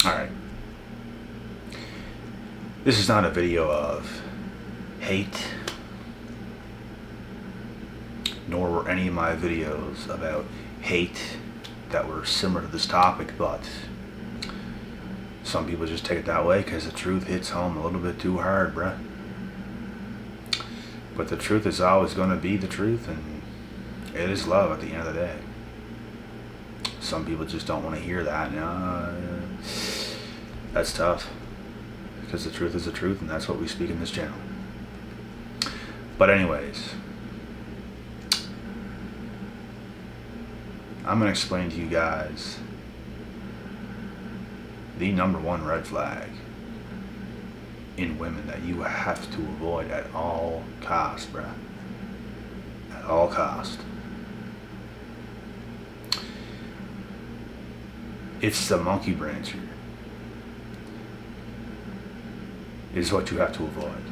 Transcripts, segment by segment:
Alright. This is not a video of hate, nor were any of my videos about hate that were similar to this topic, but some people just take it that way because the truth hits home a little bit too hard, bruh. But the truth is always going to be the truth, and it is love at the end of the day. Some people just don't want to hear that. That's tough, because the truth is the truth, and that's what we speak in this channel. But anyways, I'm going to explain to you guys the number one red flag in women that you have to avoid at all costs, bruh. At all costs. It's the monkey brancher. Is what you have to avoid.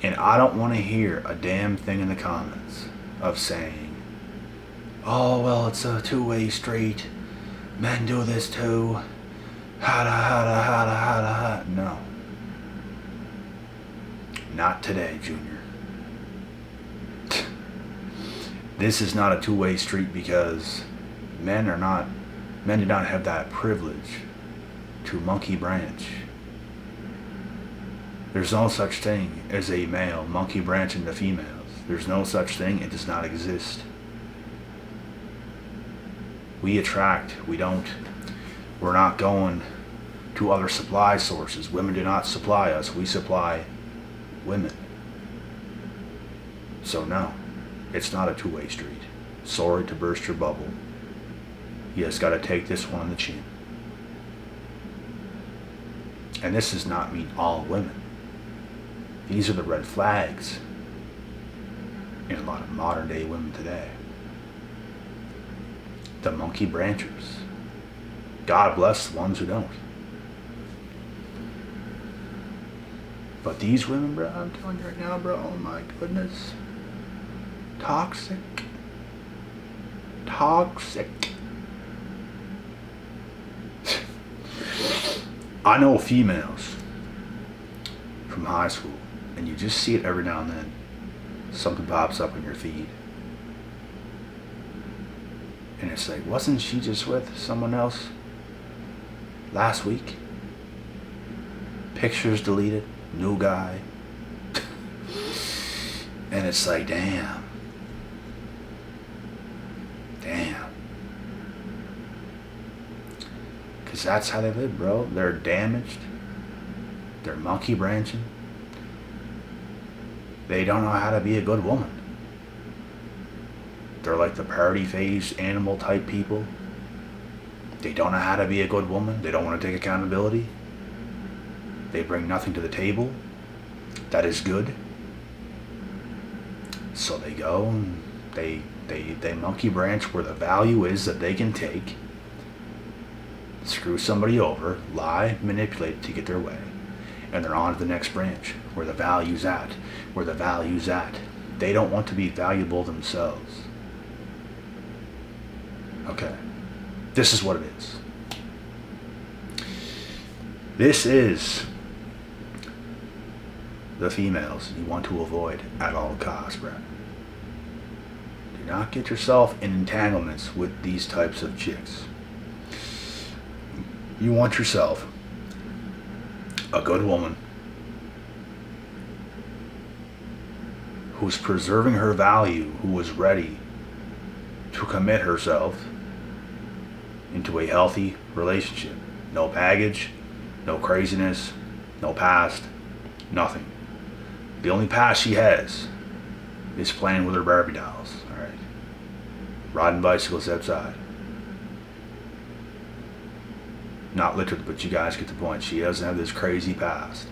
And I don't want to hear a damn thing in the comments of saying, oh, well, it's a two-way street. Men do this too. Hada, hada, hada, hada, hada. No. Not today, Junior. This is not a two-way street because men do not have that privilege to monkey branch. There's no such thing as a male monkey branching to females. There's no such thing. It does not exist. We attract. We're not going to other supply sources. Women do not supply us. We supply women. So no, it's not a two-way street. Sorry to burst your bubble. You just got to take this one on the chin. And this does not mean all women. These are the red flags in a lot of modern day women today. The monkey branchers. God bless the ones who don't. But these women, bro, I'm telling you right now, bro, oh my goodness. Toxic. Toxic. I know females from high school, and you just see it every now and then. Something pops up in your feed. And it's like, wasn't she just with someone else last week? Pictures deleted, new guy. And it's like, damn. Damn. Because that's how they live, bro. They're damaged. They're monkey branching. They don't know how to be a good woman. They're like the party-faced animal type people. They don't know how to be a good woman. They don't want to take accountability. They bring nothing to the table that is good. So they go and they monkey branch where the value is that they can take, screw somebody over, lie, manipulate to get their way, and they're on to the next branch where the value's at, where the value's at. They don't want to be valuable themselves. Okay, this is what it is. This is the females you want to avoid at all costs, bro. Do not get yourself in entanglements with these types of chicks. You want yourself a good woman who's preserving her value, who is ready to commit herself into a healthy relationship. No baggage, no craziness, no past, nothing. The only past she has is playing with her Barbie dolls, alright? Riding bicycles outside. Not literally, but you guys get the point. She doesn't have this crazy past.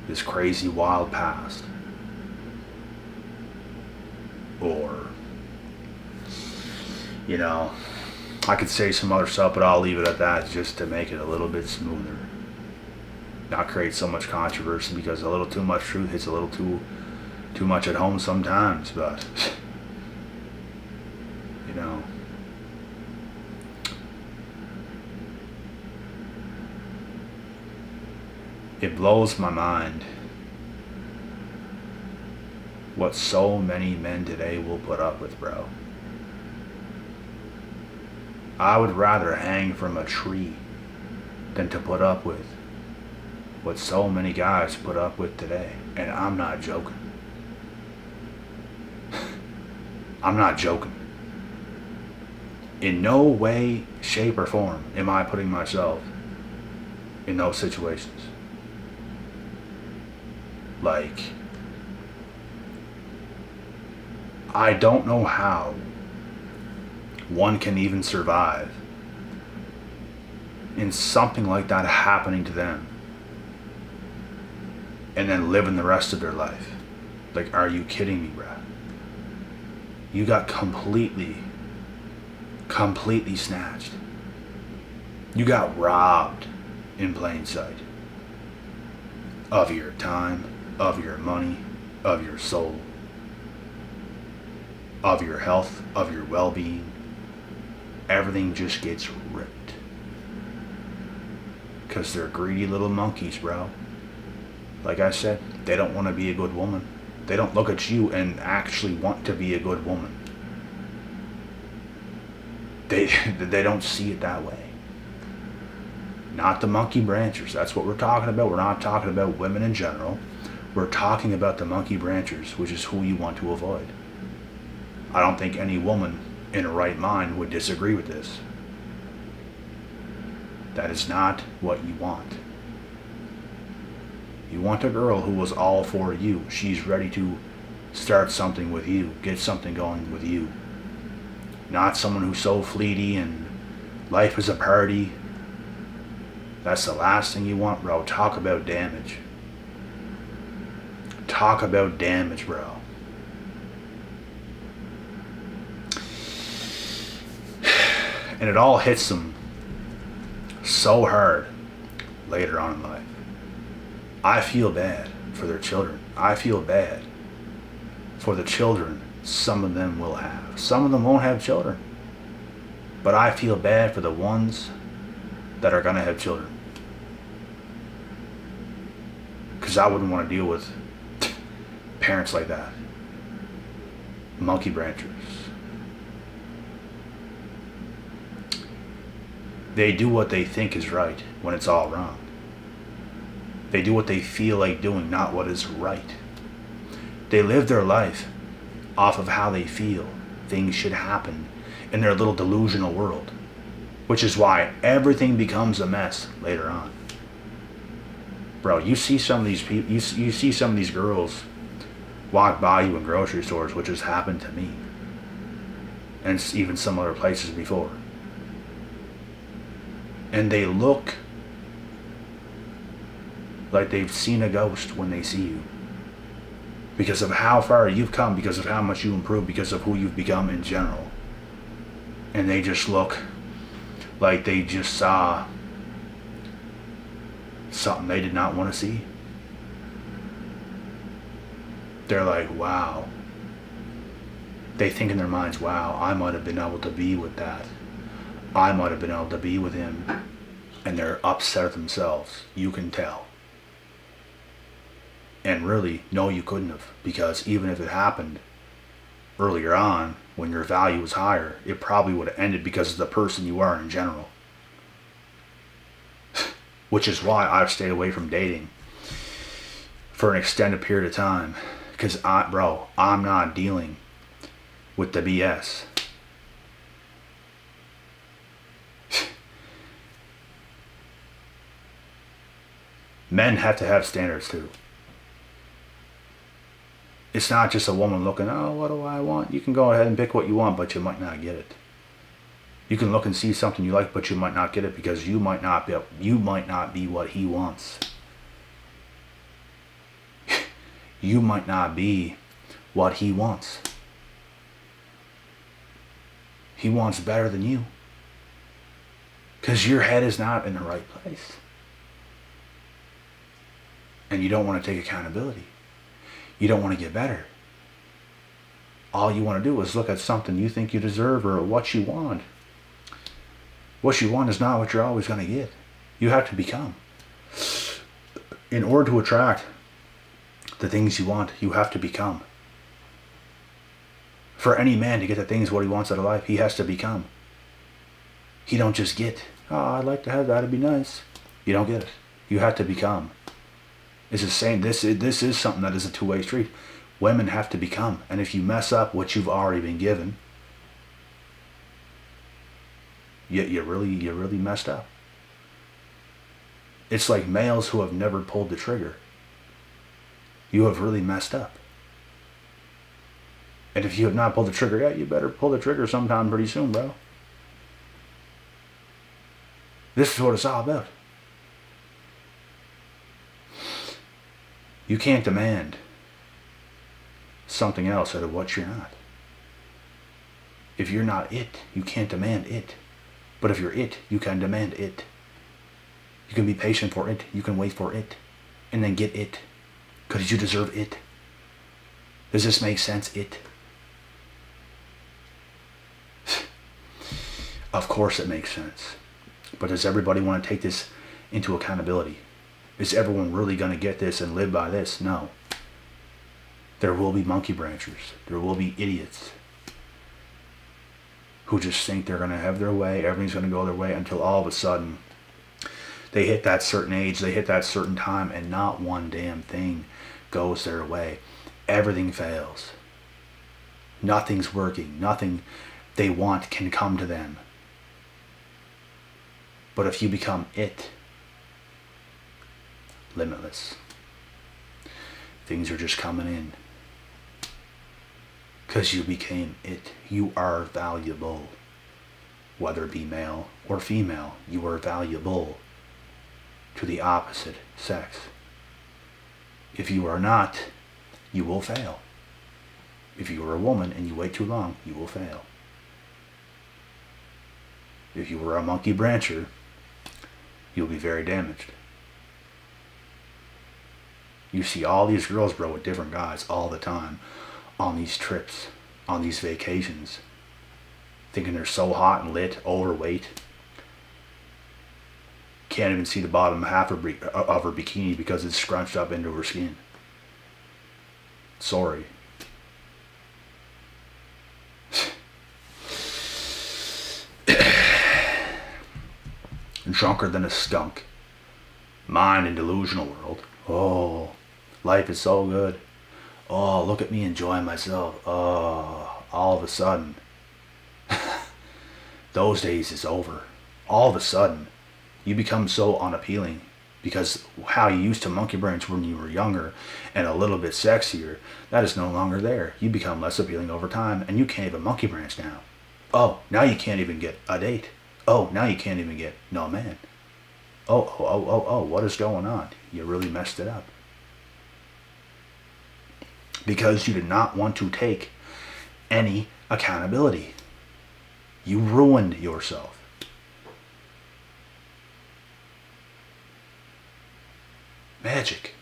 This crazy, wild past. Or, you know, I could say some other stuff, but I'll leave it at that just to make it a little bit smoother. Not create so much controversy, because a little too much truth hits a little too much at home sometimes, but It blows my mind what so many men today will put up with, bro. I would rather hang from a tree than to put up with what so many guys put up with today. And I'm not joking. I'm not joking. In no way, shape, or form am I putting myself in those situations. Like, I don't know how one can even survive in something like that happening to them and then living the rest of their life. Like, are you kidding me, bro? You got completely snatched. You got robbed in plain sight of your time, of your money, of your soul, of your health, of your well-being. Everything just gets ripped. Because they're greedy little monkeys, bro. Like I said, they don't want to be a good woman. They don't look at you and actually want to be a good woman. They don't see it that way. Not the monkey branchers. That's what we're talking about. We're not talking about women in general. We're talking about the monkey branchers, which is who you want to avoid. I don't think any woman in her right mind would disagree with this. That is not what you want. You want a girl who was all for you. She's ready to start something with you, get something going with you. Not someone who's so fleety and life is a party. That's the last thing you want, bro. Talk about damage. Talk about damage, bro. And it all hits them so hard later on in life. I feel bad for their children. I feel bad for the children some of them will have. Some of them won't have children. But I feel bad for the ones that are going to have children. Because I wouldn't want to deal with parents like that. Monkey branchers. They do what they think is right when it's all wrong. They do what they feel like doing, not what is right. They live their life off of how they feel things should happen in their little delusional world, which is why everything becomes a mess later on. Bro, you see some of these people, you see some of these girls walk by you in grocery stores, which has happened to me, and even some other places before. And they look like they've seen a ghost when they see you. Because of how far you've come, because of how much you improved, because of who you've become in general. And they just look like they just saw something they did not want to see. They're like, wow. They think in their minds, wow, I might have been able to be with that. I might have been able to be with him. And they're upset at themselves. You can tell. And really, no, you couldn't have. Because even if it happened earlier on, when your value was higher, it probably would have ended because of the person you are in general. Which is why I've stayed away from dating for an extended period of time. Because, I'm not dealing with the BS. Men have to have standards too. It's not just a woman looking, oh, what do I want? You can go ahead and pick what you want, but you might not get it. You can look and see something you like, but you might not get it because you might not be what he wants. You might not be what he wants. He wants better than you. Because your head is not in the right place. And you don't want to take accountability. You don't want to get better. All you want to do is look at something you think you deserve or what you want. What you want is not what you're always going to get. You have to become. In order to attract the things you want, you have to become. For any man to get the things what he wants out of life, he has to become. He don't just get, oh, I'd like to have that, it'd be nice. You don't get it. You have to become. It's the same. This is something that is a two-way street. Women have to become. And if you mess up what you've already been given, you really messed up. It's like males who have never pulled the trigger. You have really messed up. And if you have not pulled the trigger yet, you better pull the trigger sometime pretty soon, bro. This is what it's all about. You can't demand something else out of what you're not. If you're not it, you can't demand it. But if you're it, you can demand it. You can be patient for it. You can wait for it. And then get it. Because you deserve it. Does this make sense? It. Of course it makes sense. But does everybody want to take this into accountability? Is everyone really going to get this and live by this? No. There will be monkey branchers. There will be idiots who just think they're going to have their way, everything's going to go their way, until all of a sudden they hit that certain age, they hit that certain time, and not one damn thing goes their way. Everything fails. Nothing's working. Nothing they want can come to them. But if you become it, limitless. Things are just coming in. Because you became it. You are valuable. Whether it be male or female, you are valuable to the opposite sex. If you are not, you will fail. If you are a woman and you wait too long, you will fail. If you were a monkey brancher, you'll be very damaged. You see all these girls, bro, with different guys all the time, on these trips, on these vacations, thinking they're so hot and lit, overweight. Can't even see the bottom half of her bikini because it's scrunched up into her skin. Sorry. Drunker than a skunk. Mind in delusional world. Oh, life is so good. Oh, look at me enjoying myself. Oh, all of a sudden, those days is over. All of a sudden, you become so unappealing because how you used to monkey branch when you were younger and a little bit sexier, that is no longer there. You become less appealing over time and you can't even monkey branch now. Oh, now you can't even get a date. Oh, now you can't even get no man. Oh, what is going on? You really messed it up. Because you did not want to take any accountability. You ruined yourself. Magic.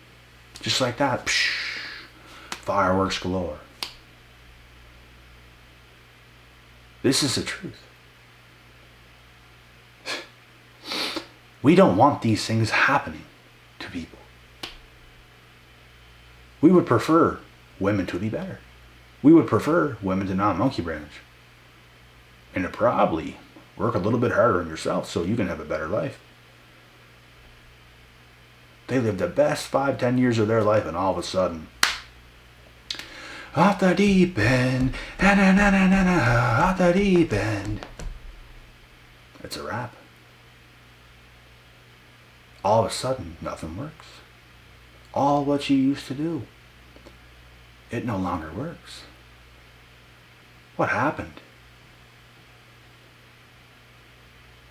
Just like that. Psh, fireworks galore. This is the truth. We don't want these things happening to people. We would prefer women to be better. We would prefer women to not monkey branch. And to probably work a little bit harder on yourself so you can have a better life. They live the best 5-10 years of their life and all of a sudden, off the deep end, off the deep end. It's a wrap. All of a sudden, nothing works. All what you used to do, it no longer works. What happened?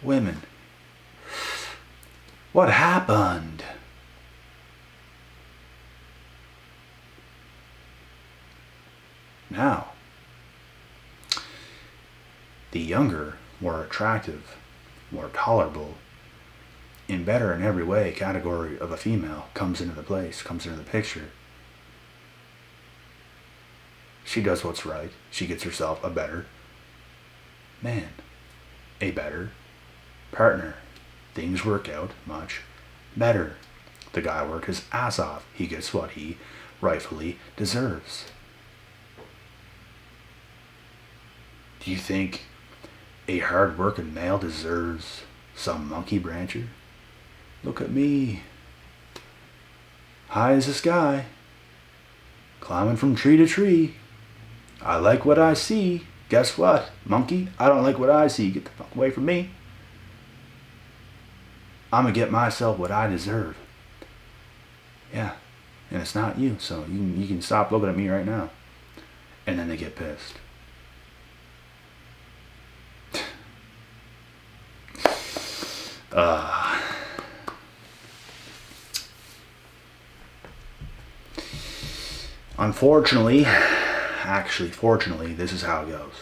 Women. What happened? Now, the younger, more attractive, more tolerable, and better in every way category of a female comes into the picture. She does what's right. She gets herself a better man, a better partner. Things work out much better. The guy worked his ass off. He gets what he rightfully deserves. Do you think a hard-working male deserves some monkey brancher? Look at me. High as the sky. Climbing from tree to tree. I like what I see. Guess what, monkey? I don't like what I see. Get the fuck away from me. I'm gonna get myself what I deserve. Yeah, and it's not you, so you can stop looking at me right now. And then they get pissed. Unfortunately, actually, fortunately, this is how it goes.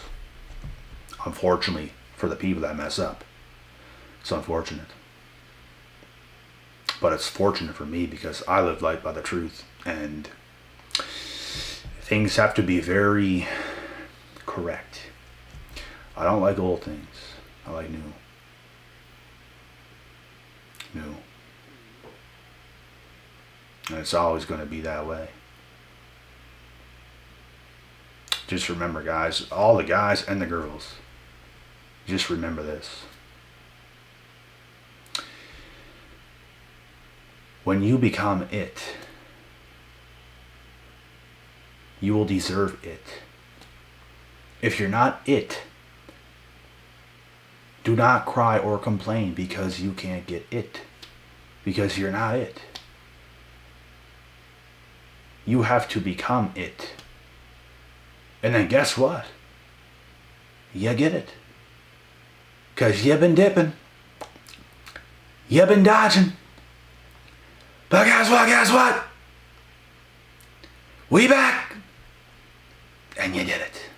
Unfortunately, for the people that mess up, it's unfortunate. But it's fortunate for me because I live life by the truth, and things have to be very correct. I don't like old things. I like new. New. And it's always going to be that way. Just remember, guys, all the guys and the girls, just remember this. When you become it, you will deserve it. If you're not it, do not cry or complain because you can't get it. Because you're not it. You have to become it. And then guess what? You get it. Because you've been dipping. You've been dodging. But guess what? We back. And you did it.